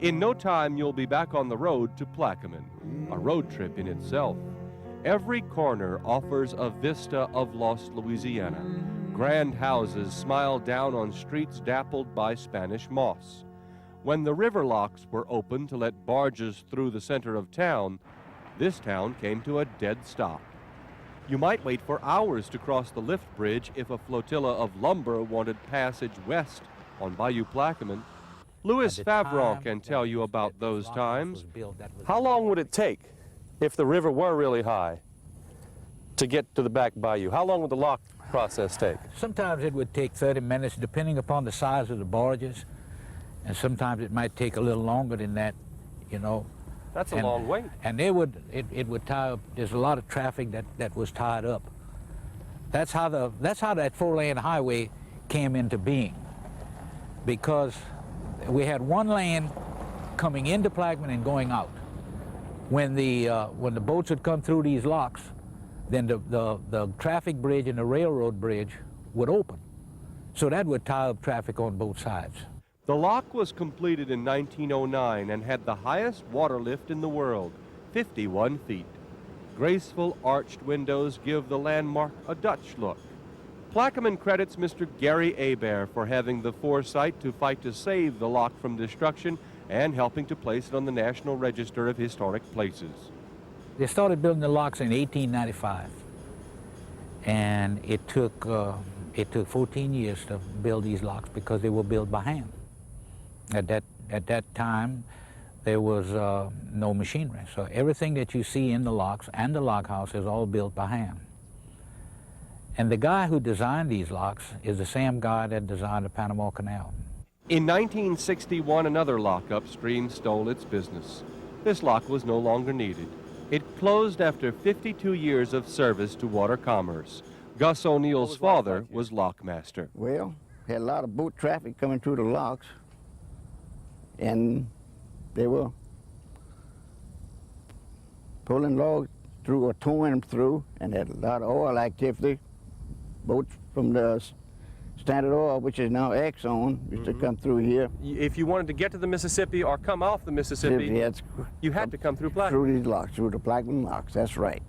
In no time, you'll be back on the road to Plaquemine, a road trip in itself. Every corner offers a vista of lost Louisiana. Grand houses smile down on streets dappled by Spanish moss. When the river locks were opened to let barges through the center of town, this town came to a dead stop. You might wait for hours to cross the lift bridge if a flotilla of lumber wanted passage west on Bayou Plaquemine. Louis Favron can tell you about those times. How long would it take if the river were really high to get to the back bayou? How long would the lock process take? Sometimes it would take 30 minutes depending upon the size of the barges, and sometimes it might take a little longer than that, you know. That's a long wait. And it would tie up, there's a lot of traffic that was tied up. That's how that four-lane highway came into being, because we had one lane coming into Plaquemine and going out. When the boats would come through these locks, then the traffic bridge and the railroad bridge would open. So that would tie up traffic on both sides. The lock was completed in 1909 and had the highest water lift in the world, 51 feet. Graceful arched windows give the landmark a Dutch look. Plaquemine credits Mr. Gary Hebert for having the foresight to fight to save the lock from destruction and helping to place it on the National Register of Historic Places. They started building the locks in 1895, and it took 14 years to build these locks because they were built by hand. At that time, there was no machinery, so everything that you see in the locks and the lock house is all built by hand. And the guy who designed these locks is the same guy that designed the Panama Canal. In 1961, another lock upstream stole its business. This lock was no longer needed. It closed after 52 years of service to water commerce. Gus O'Neill's father was lockmaster. Well, had a lot of boat traffic coming through the locks, and they were pulling logs through or towing them through, and had a lot of oil activity. Boats from the Standard Oil, which is now Exxon, used to come through here. If you wanted to get to the Mississippi or come off the Mississippi, you had to come through Plaquemine. Through these locks, through the Plaquemine locks, that's right.